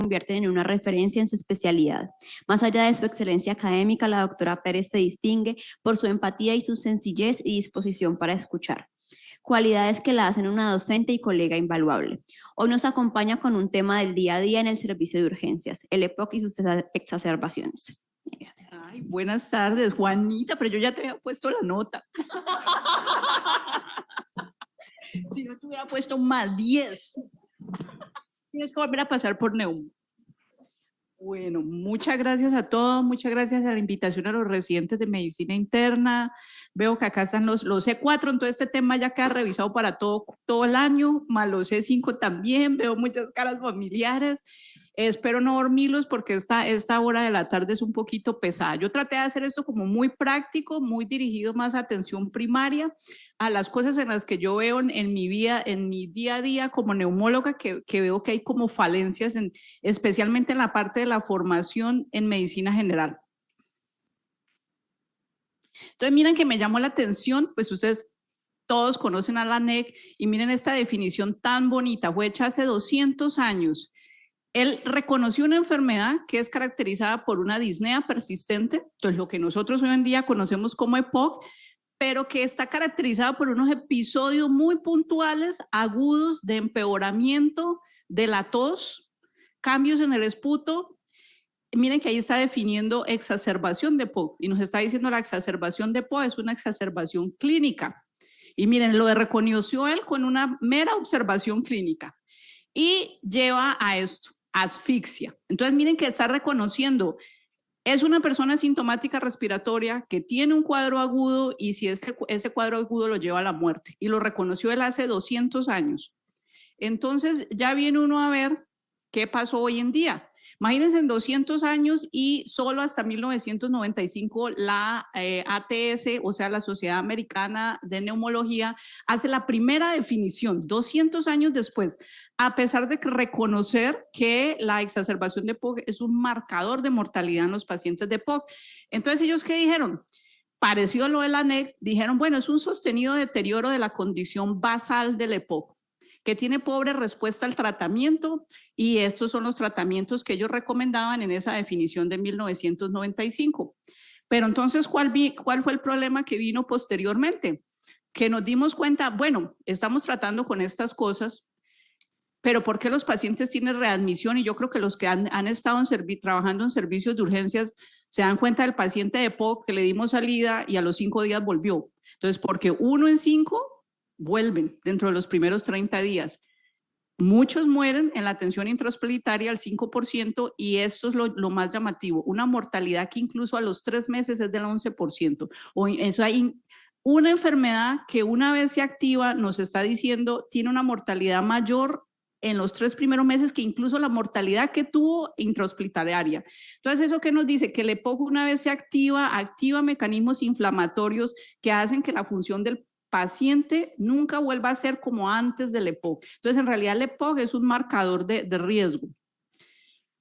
convierten en una referencia en su especialidad. Más allá de su excelencia académica, la doctora Pérez se distingue por su empatía y su sencillez y disposición para escuchar, cualidades que la hacen una docente y colega invaluable. Hoy nos acompaña con un tema del día a día en el servicio de urgencias, el EPOC y sus exacerbaciones. Ay, buenas tardes, Juanita, pero yo ya te había puesto la nota. Si no te hubiera puesto más 10. Tienes que volver a pasar por Neumo. Bueno, muchas gracias a todos, muchas gracias a la invitación a los residentes de medicina interna. Veo que acá están los C4, entonces este tema ya queda revisado para todo el año, más los C5 también, veo muchas caras familiares. Espero no dormirlos porque esta hora de la tarde es un poquito pesada. Yo traté de hacer esto como muy práctico, muy dirigido más a atención primaria, a las cosas en las que yo veo en mi vida, en mi día a día como neumóloga, que veo que hay como falencias, especialmente en la parte de la formación en medicina general. Entonces miren que me llamó la atención, pues ustedes todos conocen a la ANEC y miren esta definición tan bonita, fue hecha hace 200 años. Él reconoció una enfermedad que es caracterizada por una disnea persistente, entonces lo que nosotros hoy en día conocemos como EPOC, pero que está caracterizada por unos episodios muy puntuales, agudos, de empeoramiento de la tos, cambios en el esputo. Miren que ahí está definiendo exacerbación de EPOC y nos está diciendo la exacerbación de EPOC es una exacerbación clínica. Y miren, lo reconoció él con una mera observación clínica y lleva a esto, asfixia. Entonces miren que está reconociendo, es una persona sintomática respiratoria que tiene un cuadro agudo y si ese cuadro agudo lo lleva a la muerte y lo reconoció él hace 200 años. Entonces ya viene uno a ver qué pasó hoy en día. Imagínense en 200 años y solo hasta 1995 la ATS, o sea, la Sociedad Americana de Neumología, hace la primera definición, 200 años después, a pesar de reconocer que la exacerbación de EPOC es un marcador de mortalidad en los pacientes de EPOC. Entonces, ¿ellos qué dijeron? Parecido a lo de la ANEC, dijeron, bueno, es un sostenido deterioro de la condición basal del EPOC, que tiene pobre respuesta al tratamiento y estos son los tratamientos que ellos recomendaban en esa definición de 1995. Pero entonces, ¿cuál fue el problema que vino posteriormente? Que nos dimos cuenta, bueno, estamos tratando con estas cosas, pero ¿por qué los pacientes tienen readmisión? Y yo creo que los que han estado trabajando en servicios de urgencias se dan cuenta del paciente de EPOC que le dimos salida y a los 5 días volvió. Entonces, porque 1 en 5 vuelven dentro de los primeros 30 días. Muchos mueren en la atención intrahospitalaria al 5% y esto es lo más llamativo, una mortalidad que incluso a los 3 meses es del 11%. O eso hay una enfermedad que una vez se activa nos está diciendo tiene una mortalidad mayor en los 3 primeros meses que incluso la mortalidad que tuvo intrahospitalaria. Entonces, ¿eso qué nos dice? Que el EPOC una vez se activa mecanismos inflamatorios que hacen que la función del paciente nunca vuelva a ser como antes del EPOC. Entonces, en realidad el EPOC es un marcador de riesgo.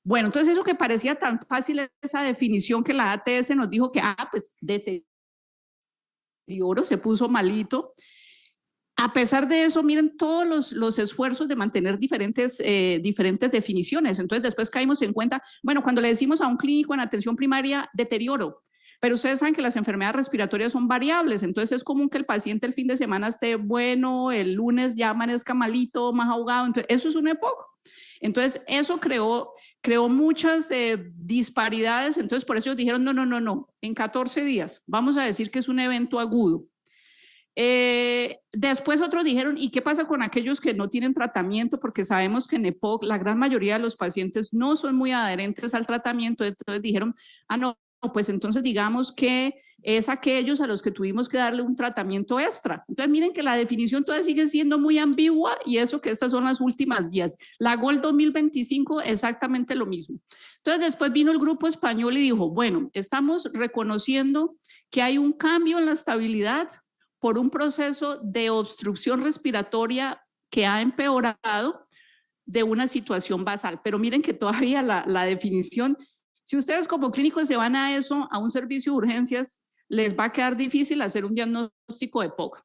Bueno, entonces eso que parecía tan fácil, esa definición que la ATS nos dijo que, pues deterioro, se puso malito. A pesar de eso, miren todos los esfuerzos de mantener diferentes definiciones. Entonces, después caímos en cuenta, bueno, cuando le decimos a un clínico en atención primaria, deterioro, pero ustedes saben que las enfermedades respiratorias son variables, entonces es común que el paciente el fin de semana esté bueno, el lunes ya amanezca malito, más ahogado, entonces eso es un EPOC. Entonces eso creó muchas disparidades, entonces por eso ellos dijeron, no, en 14 días vamos a decir que es un evento agudo. Después otros dijeron, ¿y qué pasa con aquellos que no tienen tratamiento? Porque sabemos que en EPOC la gran mayoría de los pacientes no son muy adherentes al tratamiento, entonces dijeron, no, pues entonces digamos que es aquellos a los que tuvimos que darle un tratamiento extra. Entonces miren que la definición todavía sigue siendo muy ambigua y eso que estas son las últimas guías. La GOL 2025 exactamente lo mismo. Entonces después vino el grupo español y dijo, bueno, estamos reconociendo que hay un cambio en la estabilidad por un proceso de obstrucción respiratoria que ha empeorado de una situación basal. Pero miren que todavía la definición, si ustedes como clínicos se van a eso, a un servicio de urgencias, les va a quedar difícil hacer un diagnóstico de EPOC.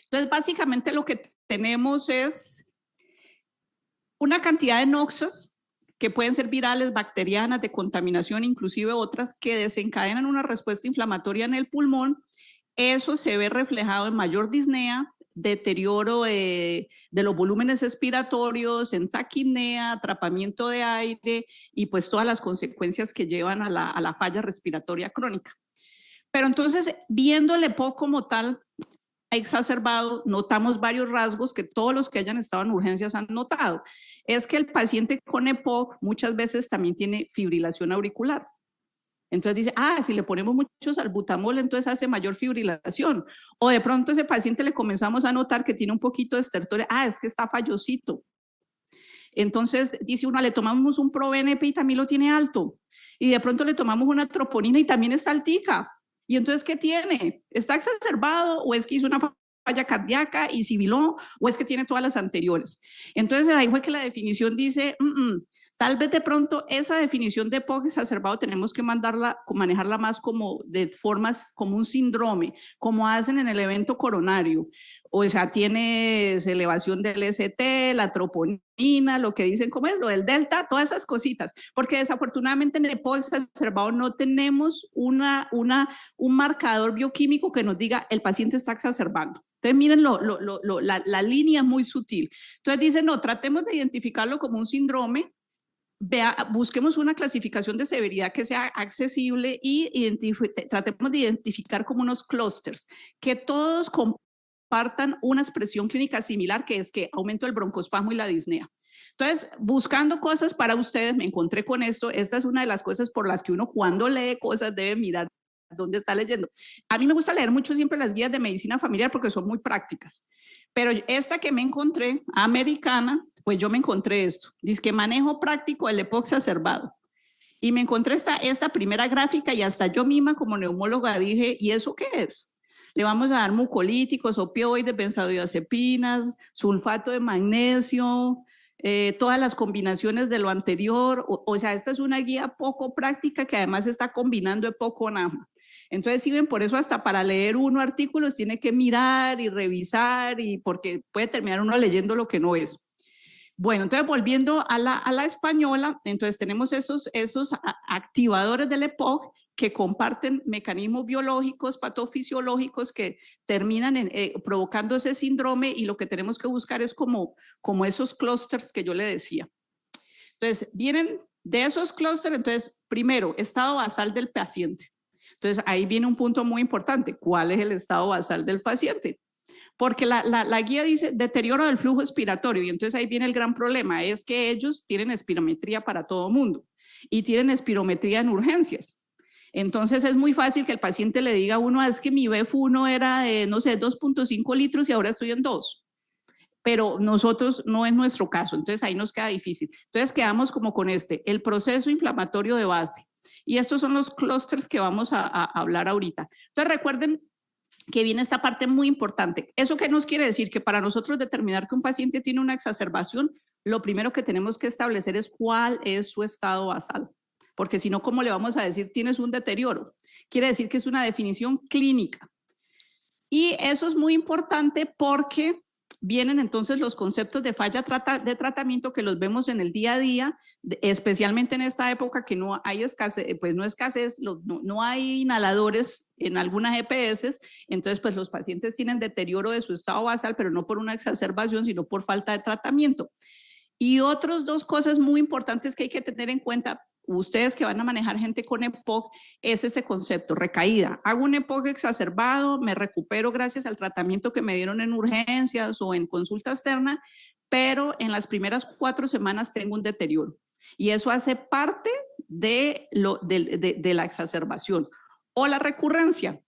Entonces, básicamente lo que tenemos es una cantidad de noxas que pueden ser virales, bacterianas, de contaminación, inclusive otras que desencadenan una respuesta inflamatoria en el pulmón. Eso se ve reflejado en mayor disnea, deterioro de los volúmenes expiratorios, en taquipnea, atrapamiento de aire y pues todas las consecuencias que llevan a la falla respiratoria crónica. Pero entonces, viendo el EPOC como tal exacerbado, notamos varios rasgos que todos los que hayan estado en urgencias han notado. Es que el paciente con EPOC muchas veces también tiene fibrilación auricular. Entonces dice, si le ponemos mucho salbutamol, entonces hace mayor fibrilación. O de pronto ese paciente le comenzamos a notar que tiene un poquito de estertor, es que está fallosito. Entonces dice uno, le tomamos un ProBNP y también lo tiene alto. Y de pronto le tomamos una troponina y también está altica. Y entonces, ¿qué tiene? ¿Está exacerbado o es que hizo una falla cardíaca y sibiló o es que tiene todas las anteriores? Entonces ahí fue que la definición dice, tal vez de pronto esa definición de EPOC exacerbado tenemos que manejarla más como de formas, como un síndrome, como hacen en el evento coronario. O sea, tienes elevación del ST, la troponina, lo que dicen, ¿cómo es? Lo del delta, todas esas cositas. Porque desafortunadamente en el EPOC exacerbado no tenemos un marcador bioquímico que nos diga el paciente está exacerbando. Entonces, miren, la línea es muy sutil. Entonces dicen, no, tratemos de identificarlo como un síndrome, busquemos una clasificación de severidad que sea accesible y tratemos de identificar como unos clústeres, que todos compartan una expresión clínica similar, que es que aumento el broncoespasmo y la disnea. Entonces, buscando cosas para ustedes, me encontré con esto. Esta es una de las cosas por las que uno cuando lee cosas debe mirar dónde está leyendo. A mí me gusta leer mucho siempre las guías de medicina familiar porque son muy prácticas. Pero esta que me encontré, americana, pues yo me encontré esto. Dice que manejo práctico del EPOC exacerbado. Y me encontré esta primera gráfica y hasta yo misma como neumóloga dije, ¿y eso qué es? Le vamos a dar mucolíticos, opioides, benzodiazepinas, sulfato de magnesio, todas las combinaciones de lo anterior. O sea, esta es una guía poco práctica que además está combinando EPOC con AMA. Entonces, si ven, por eso hasta para leer uno artículos tiene que mirar y revisar, y porque puede terminar uno leyendo lo que no es. Bueno, entonces volviendo a la española, entonces tenemos esos activadores del EPOC que comparten mecanismos biológicos, patofisiológicos que terminan provocando ese síndrome, y lo que tenemos que buscar es como esos clústeres que yo le decía. Entonces, vienen de esos clústeres, entonces, primero, estado basal del paciente. Entonces, ahí viene un punto muy importante. ¿Cuál es el estado basal del paciente? Porque la guía dice deterioro del flujo expiratorio, y entonces ahí viene el gran problema, es que ellos tienen espirometría para todo mundo y tienen espirometría en urgencias. Entonces es muy fácil que el paciente le diga a uno, es que mi BF1 era de, no sé, 2.5 litros y ahora estoy en 2. Pero nosotros no es nuestro caso, entonces ahí nos queda difícil. Entonces quedamos como con el proceso inflamatorio de base. Y estos son los clústeres que vamos a hablar ahorita. Entonces recuerden que viene esta parte muy importante. ¿Eso qué nos quiere decir? Que para nosotros determinar que un paciente tiene una exacerbación, lo primero que tenemos que establecer es cuál es su estado basal. Porque si no, ¿cómo le vamos a decir tienes un deterioro? Quiere decir que es una definición clínica. Y eso es muy importante porque vienen entonces los conceptos de falla de tratamiento que los vemos en el día a día, especialmente en esta época que no hay escasez, pues no hay inhaladores en algunas EPS, entonces pues los pacientes tienen deterioro de su estado basal, pero no por una exacerbación, sino por falta de tratamiento. Y otras dos cosas muy importantes que hay que tener en cuenta, ustedes que van a manejar gente con EPOC, es ese concepto, recaída. Hago un EPOC exacerbado, me recupero gracias al tratamiento que me dieron en urgencias o en consulta externa, pero en las primeras 4 semanas tengo un deterioro. Y eso hace parte de la exacerbación. O la recurrencia.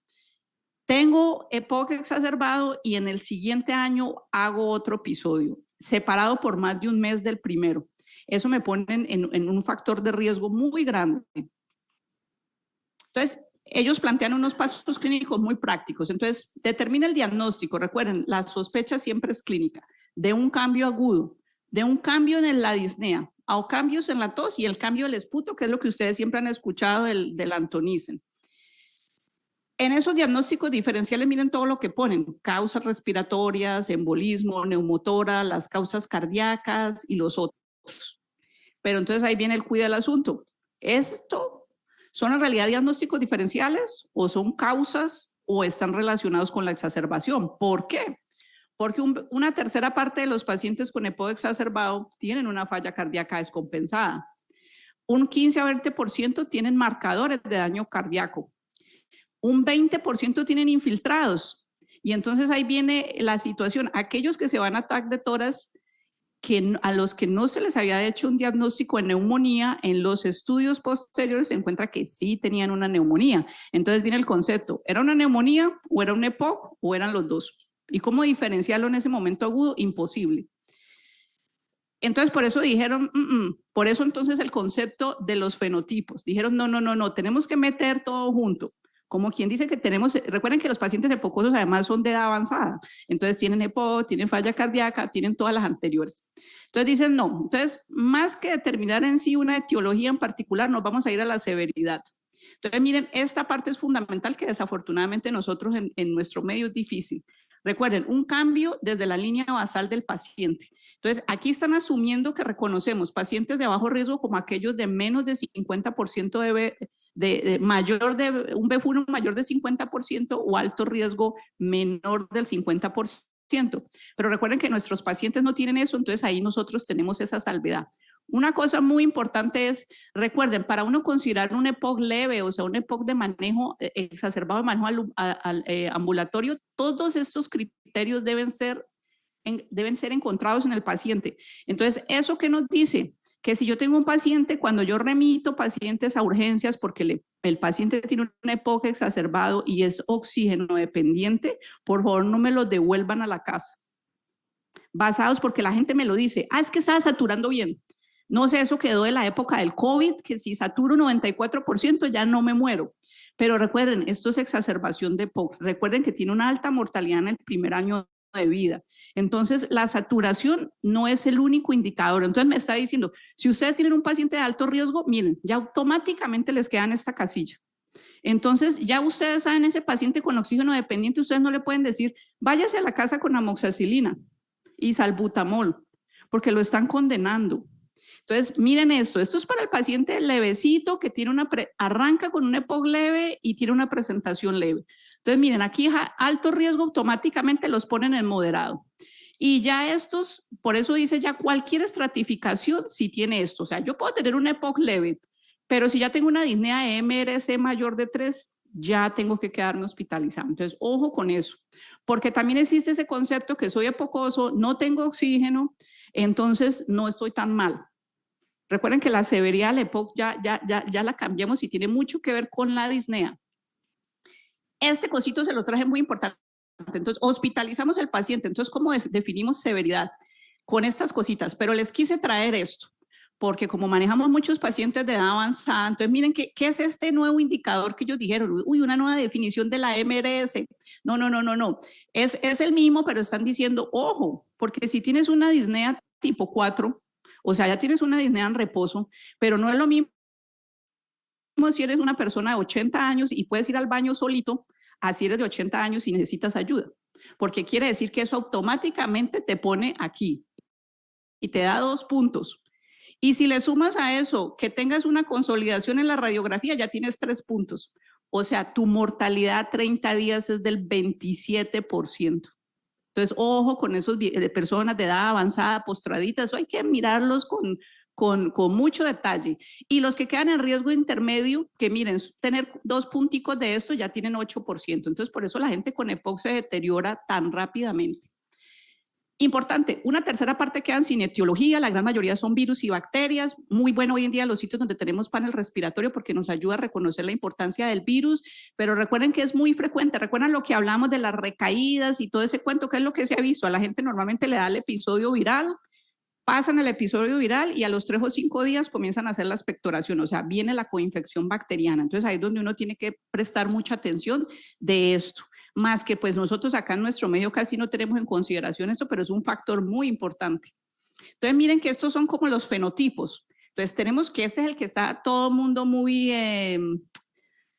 Tengo EPOC exacerbado y en el siguiente año hago otro episodio, separado por más de un mes del primero. Eso me pone en un factor de riesgo muy grande. Entonces, ellos plantean unos pasos clínicos muy prácticos. Entonces, determina el diagnóstico. Recuerden, la sospecha siempre es clínica, de un cambio agudo, de un cambio en la disnea, o cambios en la tos y el cambio del esputo, que es lo que ustedes siempre han escuchado del Antonicen. En esos diagnósticos diferenciales, miren todo lo que ponen: causas respiratorias, embolismo, neumotora, las causas cardíacas y los otros. Pero entonces ahí viene el cuida del asunto. ¿Esto son en realidad diagnósticos diferenciales o son causas o están relacionados con la exacerbación? ¿Por qué? Porque una tercera parte de los pacientes con EPOC exacerbado tienen una falla cardíaca descompensada. Un 15 a 20% tienen marcadores de daño cardíaco. Un 20% tienen infiltrados. Y entonces ahí viene la situación. Aquellos que se van a TAC de tórax, a los que no se les había hecho un diagnóstico de neumonía, en los estudios posteriores se encuentra que sí tenían una neumonía. Entonces viene el concepto, ¿era una neumonía o era un EPOC o eran los dos? ¿Y cómo diferenciarlo en ese momento agudo? Imposible. Entonces por eso dijeron, por eso entonces el concepto de los fenotipos. Dijeron, no, tenemos que meter todo junto. Como quien dice que tenemos, recuerden que los pacientes epocosos además son de edad avanzada, entonces tienen EPOC, tienen falla cardíaca, tienen todas las anteriores. Entonces dicen no, entonces más que determinar en sí una etiología en particular, nos vamos a ir a la severidad. Entonces miren, esta parte es fundamental que desafortunadamente nosotros en nuestro medio es difícil. Recuerden, un cambio desde la línea basal del paciente. Entonces, aquí están asumiendo que reconocemos pacientes de bajo riesgo como aquellos de menos de 50% mayor de un B1 mayor de 50% o alto riesgo menor del 50%. Pero recuerden que nuestros pacientes no tienen eso, entonces ahí nosotros tenemos esa salvedad. Una cosa muy importante es, recuerden, para uno considerar un EPOC leve, o sea, un EPOC de manejo exacerbado de manejo ambulatorio, todos estos criterios deben ser encontrados en el paciente. Entonces, ¿eso qué nos dice? Que si yo tengo un paciente, cuando yo remito pacientes a urgencias porque el paciente tiene un EPOC exacerbado y es oxígeno dependiente, por favor no me los devuelvan a la casa. Basados porque la gente me lo dice, es que estaba saturando bien. No sé, eso quedó de la época del COVID, que si saturo 94% ya no me muero. Pero recuerden, esto es exacerbación de EPOC. Recuerden que tiene una alta mortalidad en el primer año de vida. Entonces, la saturación no es el único indicador. Entonces, me está diciendo, si ustedes tienen un paciente de alto riesgo, miren, ya automáticamente les queda en esta casilla. Entonces, ya ustedes saben, ese paciente con oxígeno dependiente, ustedes no le pueden decir, váyase a la casa con amoxicilina y salbutamol, porque lo están condenando. Entonces, miren esto es para el paciente levecito que tiene arranca con un EPOC leve y tiene una presentación leve. Entonces, miren, aquí alto riesgo automáticamente los ponen en moderado. Y ya estos, por eso dice ya cualquier estratificación si tiene esto. O sea, yo puedo tener un EPOC leve, pero si ya tengo una disnea de MRC mayor de 3, ya tengo que quedarme hospitalizado. Entonces, ojo con eso, porque también existe ese concepto que soy epocoso, no tengo oxígeno, entonces no estoy tan mal. Recuerden que la severidad del EPOC ya la cambiamos y tiene mucho que ver con la disnea. Este cosito se los traje muy importante. Entonces, hospitalizamos al paciente. Entonces, ¿cómo definimos severidad? Con estas cositas. Pero les quise traer esto, porque como manejamos muchos pacientes de edad avanzada, entonces miren, ¿qué es este nuevo indicador que ellos dijeron? Uy, una nueva definición de la MRS. No. Es el mismo, pero están diciendo, ojo, porque si tienes una disnea tipo 4, o sea, ya tienes una disnea en reposo, pero no es lo mismo si eres una persona de 80 años y puedes ir al baño solito, así eres de 80 años y necesitas ayuda, porque quiere decir que eso automáticamente te pone aquí y te da 2 puntos. Y si le sumas a eso que tengas una consolidación en la radiografía, ya tienes 3 puntos. O sea, tu mortalidad a 30 días es del 27%. Entonces, ojo con esos personas de edad avanzada, postraditas, eso hay que mirarlos con mucho detalle. Y los que quedan en riesgo intermedio, que miren, tener 2 punticos de esto ya tienen 8%. Entonces, por eso la gente con EPOC se deteriora tan rápidamente. Importante, una tercera parte quedan sin etiología, la gran mayoría son virus y bacterias. Muy bueno hoy en día los sitios donde tenemos panel respiratorio porque nos ayuda a reconocer la importancia del virus, pero recuerden que es muy frecuente. Recuerdan lo que hablamos de las recaídas y todo ese cuento, que es lo que se ha visto. A la gente normalmente le da el episodio viral, pasan el episodio viral y a los 3 o 5 días comienzan a hacer la expectoración, o sea, viene la coinfección bacteriana. Entonces ahí es donde uno tiene que prestar mucha atención de esto. Más que pues nosotros acá en nuestro medio casi no tenemos en consideración esto, pero es un factor muy importante. Entonces miren que estos son como los fenotipos. Entonces tenemos que este es el que está todo el mundo muy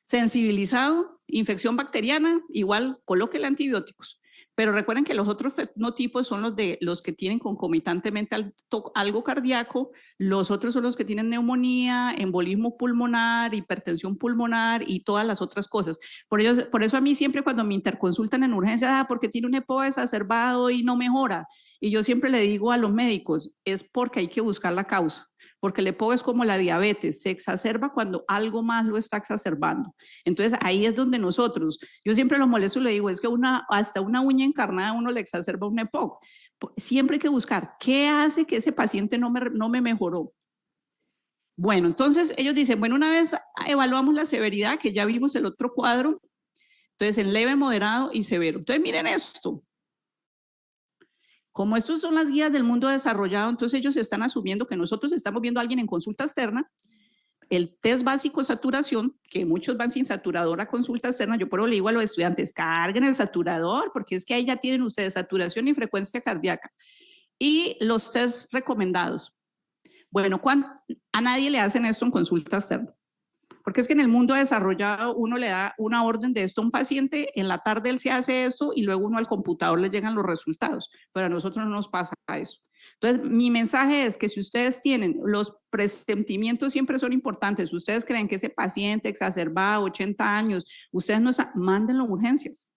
sensibilizado, infección bacteriana, igual colóquele antibióticos. Pero recuerden que los otros fenotipos son los que tienen concomitantemente algo cardíaco, los otros son los que tienen neumonía, embolismo pulmonar, hipertensión pulmonar y todas las otras cosas. Por eso a mí siempre cuando me interconsultan en urgencia, porque tiene un EPO exacerbado y no mejora. Y yo siempre le digo a los médicos, es porque hay que buscar la causa. Porque el EPO es como la diabetes, se exacerba cuando algo más lo está exacerbando. Entonces ahí es donde nosotros, yo siempre lo molesto y le digo, es que hasta una uña encarnada uno le exacerba un EPO. Siempre hay que buscar qué hace que ese paciente no me mejoró. Bueno, entonces ellos dicen, bueno, una vez evaluamos la severidad, que ya vimos el otro cuadro, entonces en leve, moderado y severo. Entonces miren esto. Como estos son las guías del mundo desarrollado, entonces ellos están asumiendo que nosotros estamos viendo a alguien en consulta externa, el test básico de saturación, que muchos van sin saturador a consulta externa, yo por eso le digo a los estudiantes, carguen el saturador, porque es que ahí ya tienen ustedes saturación y frecuencia cardíaca. Y los test recomendados. Bueno, a nadie le hacen esto en consulta externa. Porque es que en el mundo desarrollado uno le da una orden de esto a un paciente, en la tarde él se hace esto y luego uno al computador le llegan los resultados, pero a nosotros no nos pasa eso. Entonces, mi mensaje es que si ustedes tienen, los presentimientos siempre son importantes, ustedes creen que ese paciente exacerbado, 80 años, ustedes no mándenlo a urgencias.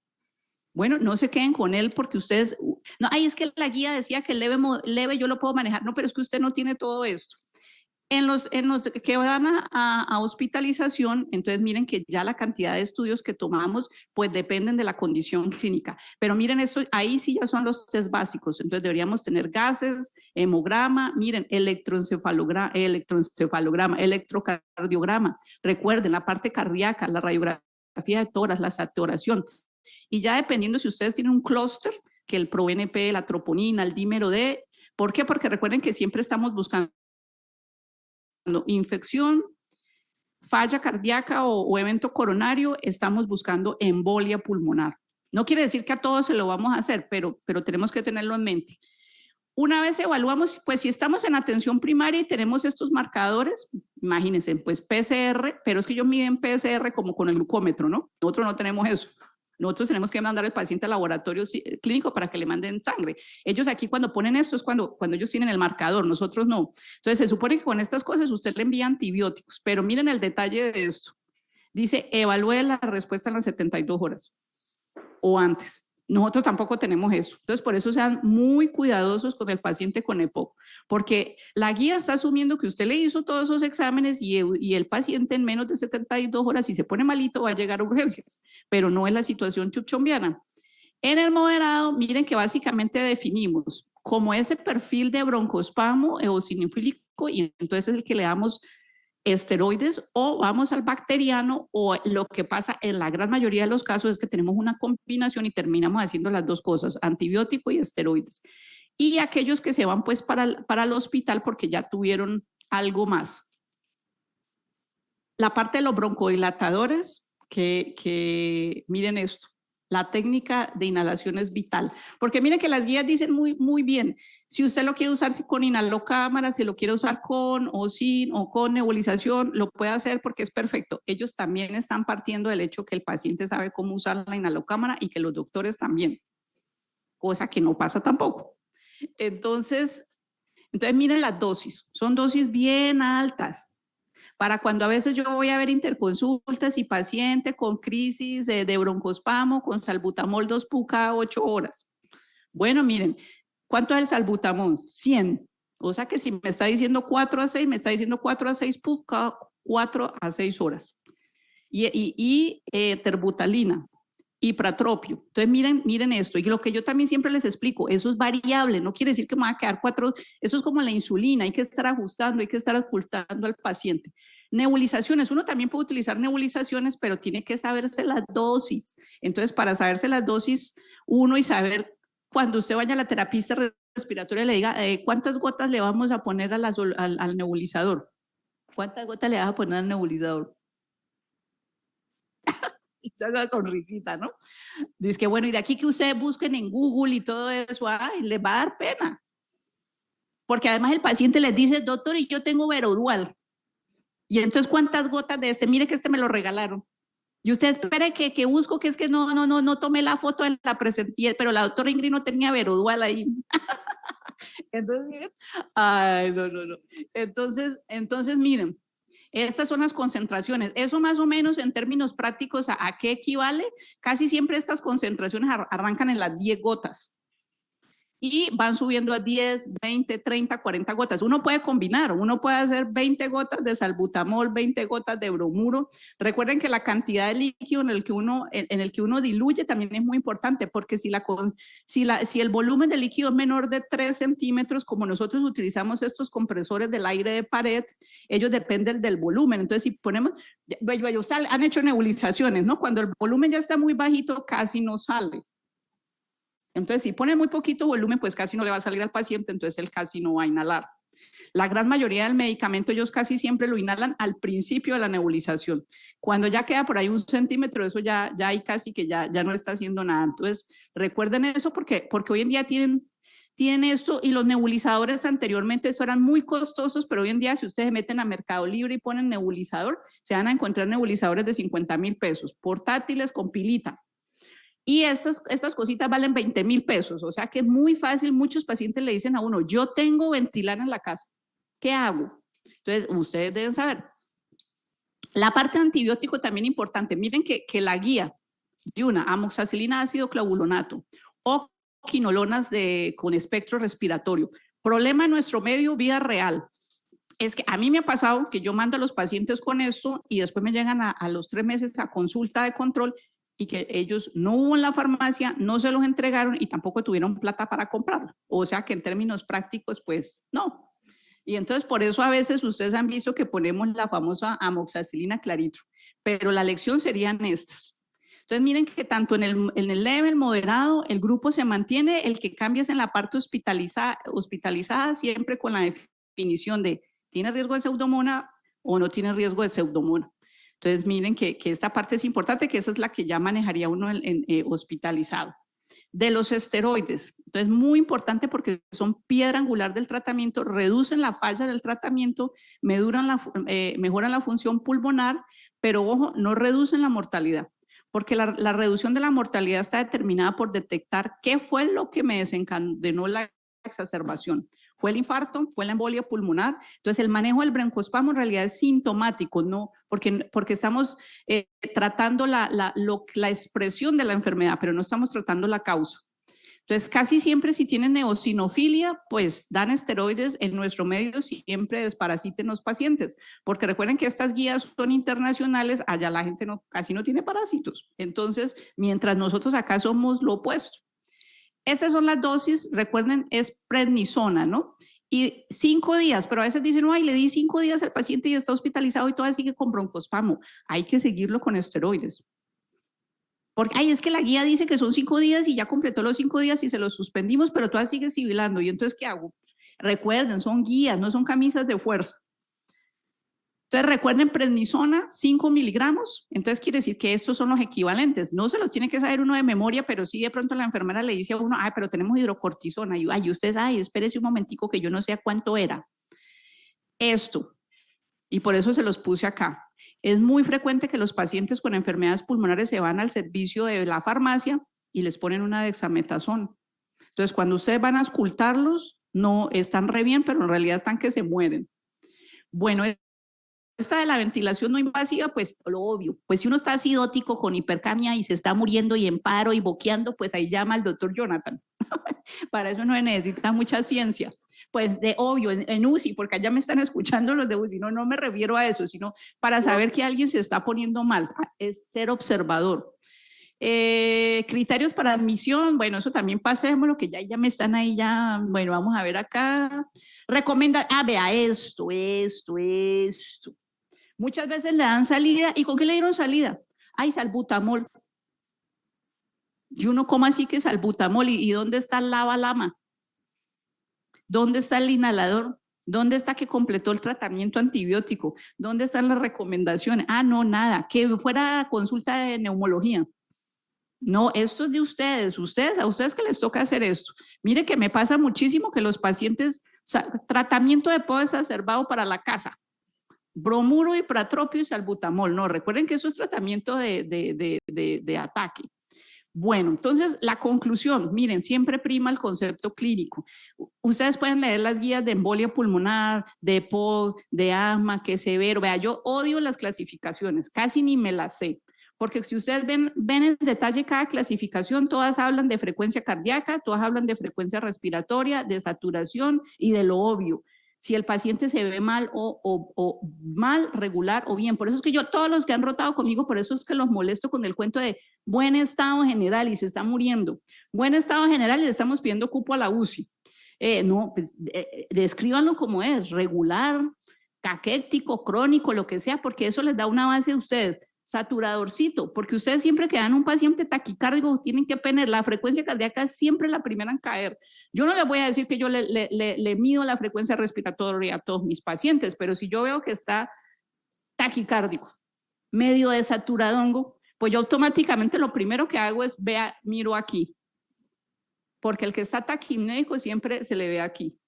Bueno, no se queden con él porque ustedes, no, ay, es que la guía decía que leve yo lo puedo manejar, no, pero es que usted no tiene todo esto. En los que van a hospitalización, entonces miren que ya la cantidad de estudios que tomamos pues dependen de la condición clínica. Pero miren esto, ahí sí ya son los test básicos. Entonces deberíamos tener gases, hemograma, miren, electroencefalograma, electrocardiograma. Recuerden la parte cardíaca, la radiografía de tórax, la saturación. Y ya dependiendo si ustedes tienen un clúster, que el ProNP, la troponina, el dímero D. ¿Por qué? Porque recuerden que siempre estamos buscando infección, falla cardíaca o evento coronario, estamos buscando embolia pulmonar. No quiere decir que a todos se lo vamos a hacer, pero tenemos que tenerlo en mente. Una vez evaluamos, pues si estamos en atención primaria y tenemos estos marcadores, imagínense, pues PCR, pero es que ellos miden PCR como con el glucómetro, ¿no? Nosotros no tenemos eso. Nosotros tenemos que mandar al paciente al laboratorio clínico para que le manden sangre. Ellos aquí cuando ponen esto es cuando ellos tienen el marcador, nosotros no. Entonces se supone que con estas cosas usted le envía antibióticos, pero miren el detalle de esto. Dice, evalúe la respuesta en las 72 horas o antes. Nosotros tampoco tenemos eso. Entonces, por eso sean muy cuidadosos con el paciente con EPOC, porque la guía está asumiendo que usted le hizo todos esos exámenes y el paciente en menos de 72 horas, si se pone malito, va a llegar a urgencias, pero no es la situación chuchombiana. En el moderado, miren que básicamente definimos como ese perfil de broncoespasmo eosinofílico y entonces es el que le damos esteroides o vamos al bacteriano o lo que pasa en la gran mayoría de los casos es que tenemos una combinación y terminamos haciendo las dos cosas, antibiótico y esteroides. Y aquellos que se van pues para el hospital porque ya tuvieron algo más. La parte de los broncodilatadores, que miren esto. La técnica de inhalación es vital, porque miren que las guías dicen muy bien, si usted lo quiere usar con inhalocámara, si lo quiere usar con o sin o con nebulización, lo puede hacer porque es perfecto. Ellos también están partiendo del hecho que el paciente sabe cómo usar la inhalocámara y que los doctores también, cosa que no pasa tampoco. Entonces miren las dosis, son dosis bien altas. Para cuando a veces yo voy a ver interconsultas y paciente con crisis de broncoespasmo con salbutamol 2 cada 8 horas. Bueno, miren, ¿cuánto es el salbutamol? 100. O sea que si me está diciendo 4 a 6, me está diciendo 4 a 6 cada 4 a 6 horas. Y terbutalina, hipratropio. Entonces miren esto, y lo que yo también siempre les explico, eso es variable, no quiere decir que me va a quedar 4, eso es como la insulina, hay que estar ajustando, hay que estar ocultando al paciente. Nebulizaciones, uno también puede utilizar nebulizaciones, pero tiene que saberse las dosis. Entonces, para saberse las dosis, uno y saber cuando usted vaya a la terapista respiratoria, le diga cuántas gotas le vamos a poner al nebulizador. ¿Cuántas gotas le vas a poner al nebulizador? Esa sonrisita, ¿no? Dice que bueno, y de aquí que ustedes busquen en Google y todo eso, ay, les va a dar pena. Porque además el paciente les dice, doctor, y yo tengo Verodual. Y entonces, ¿cuántas gotas de este? Mire que este me lo regalaron. Y usted espere que busco, que es que no tomé la foto de la presentación, pero la doctora Ingrid no tenía verodual ahí. Entonces, miren, ay, no. Entonces, miren, estas son las concentraciones. Eso más o menos en términos prácticos, ¿a qué equivale? Casi siempre estas concentraciones arrancan en las 10 gotas. Y van subiendo a 10, 20, 30, 40 gotas. Uno puede combinar, uno puede hacer 20 gotas de salbutamol, 20 gotas de bromuro. Recuerden que la cantidad de líquido en el que uno diluye también es muy importante, porque si el volumen de líquido es menor de 3 centímetros, como nosotros utilizamos estos compresores del aire de pared, ellos dependen del volumen. Entonces, si ponemos, han hecho nebulizaciones, ¿no? Cuando el volumen ya está muy bajito, casi no sale. Entonces, si pone muy poquito volumen, pues casi no le va a salir al paciente, entonces él casi no va a inhalar. La gran mayoría del medicamento ellos casi siempre lo inhalan al principio de la nebulización. Cuando ya queda por ahí 1 centímetro, eso ya hay casi que ya no está haciendo nada. Entonces, recuerden eso porque hoy en día tienen esto, y los nebulizadores anteriormente eso eran muy costosos, pero hoy en día si ustedes meten a Mercado Libre y ponen nebulizador, se van a encontrar nebulizadores de 50,000 pesos, portátiles con pilita. Y estas cositas valen 20,000 pesos, o sea que es muy fácil. Muchos pacientes le dicen a uno, yo tengo Ventilan en la casa, ¿qué hago? Entonces, ustedes deben saber. La parte de antibiótico también importante. Miren que la guía de una amoxicilina ácido clavulonato o quinolonas con espectro respiratorio. Problema en nuestro medio, vida real. Es que a mí me ha pasado que yo mando a los pacientes con esto y después me llegan a los 3 meses a consulta de control y que ellos no hubo en la farmacia, no se los entregaron y tampoco tuvieron plata para comprarlo. O sea que en términos prácticos, pues no. Y entonces por eso a veces ustedes han visto que ponemos la famosa amoxicilina claritro, pero la lección serían estas. Entonces miren que tanto en el leve, el moderado, el grupo se mantiene, el que cambia es en la parte hospitalizada siempre con la definición de ¿tiene riesgo de pseudomonas o no tiene riesgo de pseudomonas? Entonces, miren que esta parte es importante, que esa es la que ya manejaría uno hospitalizado. De los esteroides, entonces muy importante porque son piedra angular del tratamiento, reducen la falla del tratamiento, mejoran la función pulmonar, pero ojo, no reducen la mortalidad, porque la reducción de la mortalidad está determinada por detectar qué fue lo que me desencadenó la exacerbación. ¿Fue el infarto? ¿Fue la embolia pulmonar? Entonces, el manejo del broncoespasmo en realidad es sintomático, ¿no? Porque estamos tratando la expresión de la enfermedad, pero no estamos tratando la causa. Entonces, casi siempre si tienen eosinofilia, pues dan esteroides en nuestro medio, siempre desparasiten los pacientes, porque recuerden que estas guías son internacionales, allá la gente casi no tiene parásitos. Entonces, mientras nosotros acá somos lo opuesto. Esas son las dosis, recuerden, es prednisona, ¿no? Y 5 días, pero a veces dicen, ay, le di 5 días al paciente y está hospitalizado y todavía sigue con broncoespasmo. Hay que seguirlo con esteroides. Porque, ay, es que la guía dice que son 5 días y ya completó los 5 días y se los suspendimos, pero todavía sigue sibilando. ¿Y entonces qué hago? Recuerden, son guías, no son camisas de fuerza. Entonces recuerden, prednisona 5 miligramos, entonces quiere decir que estos son los equivalentes, no se los tiene que saber uno de memoria, pero sí de pronto la enfermera le dice a uno, ay, pero tenemos hidrocortisona, y ustedes, ay, espérese un momentico que yo no sé a cuánto era. Esto, y por eso se los puse acá. Es muy frecuente que los pacientes con enfermedades pulmonares se van al servicio de la farmacia y les ponen una dexametasona. Entonces cuando ustedes van a auscultarlos, no están re bien, pero en realidad están que se mueren. Bueno, esta de la ventilación no invasiva, pues lo obvio, pues si uno está acidótico con hipercamia y se está muriendo y en paro y boqueando, pues ahí llama al doctor Jonathan. Para eso no necesita mucha ciencia. Pues de obvio, en UCI, porque allá me están escuchando los de UCI, no me refiero a eso, sino para saber que alguien se está poniendo mal, es ser observador. Criterios para admisión, bueno, eso también pasémoslo, que ya me están ahí ya, bueno, vamos a ver acá. Recomienda, vea esto. Muchas veces le dan salida, ¿y con qué le dieron salida? Ay, salbutamol. Y uno, ¿cómo así que salbutamol? ¿Y dónde está el lava-lama? ¿Dónde está el inhalador? ¿Dónde está que completó el tratamiento antibiótico? ¿Dónde están las recomendaciones? No, nada, que fuera consulta de neumología. No, esto es de ustedes, a ustedes que les toca hacer esto. Mire que me pasa muchísimo que los pacientes, tratamiento de podo exacerbado para la casa. bromuro, ipratropio y salbutamol. No, recuerden que eso es tratamiento de ataque. Bueno, entonces la conclusión, miren, siempre prima el concepto clínico. Ustedes pueden leer las guías de embolia pulmonar, de EPOC, de asma, que severo. Vea, yo odio las clasificaciones, casi ni me las sé. Porque si ustedes ven en detalle cada clasificación, todas hablan de frecuencia cardíaca, todas hablan de frecuencia respiratoria, de saturación y de lo obvio. Si el paciente se ve mal o mal, regular o bien. Por eso es que yo, todos los que han rotado conmigo, por eso es que los molesto con el cuento de buen estado general y se está muriendo. Buen estado general y le estamos pidiendo cupo a la UCI. No, pues descríbanlo como es, regular, caquético, crónico, lo que sea, porque eso les da una base a ustedes. Saturadorcito, porque ustedes siempre que dan un paciente taquicárdico tienen que tener la frecuencia cardíaca es siempre la primera en caer. Yo no les voy a decir que yo le mido la frecuencia respiratoria a todos mis pacientes, pero si yo veo que está taquicárdico, medio desaturadongo, pues yo automáticamente lo primero que hago es miro aquí, porque el que está taquipnéico siempre se le ve aquí.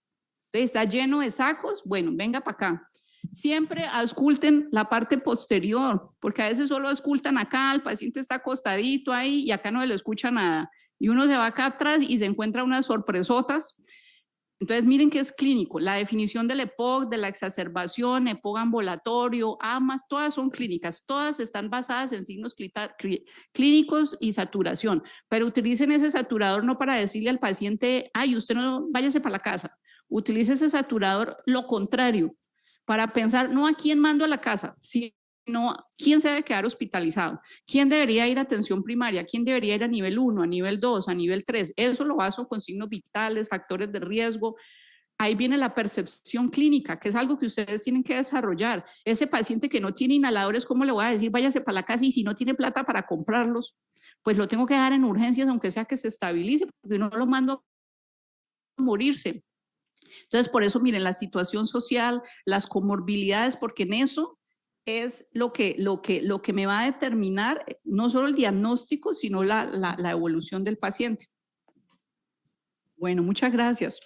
Entonces está lleno de sacos, bueno, venga para acá. Siempre ausculten la parte posterior, porque a veces solo auscultan acá, el paciente está acostadito ahí y acá no se le escucha nada. Y uno se va acá atrás y se encuentra unas sorpresotas. Entonces miren que es clínico. La definición del EPOC, de la exacerbación, EPOC ambulatorio, AMAS, todas son clínicas. Todas están basadas en signos clínicos y saturación. Pero utilicen ese saturador no para decirle al paciente, ay, usted no, váyase para la casa. Utilice ese saturador lo contrario, para pensar no a quién mando a la casa, sino quién se debe quedar hospitalizado, quién debería ir a atención primaria, quién debería ir a nivel 1, a nivel 2, a nivel 3. Eso lo baso con signos vitales, factores de riesgo. Ahí viene la percepción clínica, que es algo que ustedes tienen que desarrollar. Ese paciente que no tiene inhaladores, ¿cómo le voy a decir váyase para la casa? Y si no tiene plata para comprarlos, pues lo tengo que dejar en urgencias, aunque sea que se estabilice, porque no lo mando a morirse. Entonces, por eso, miren, la situación social, las comorbilidades, porque en eso es lo que me va a determinar no solo el diagnóstico, sino la evolución del paciente. Bueno, muchas gracias.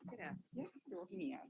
Gracias, genial.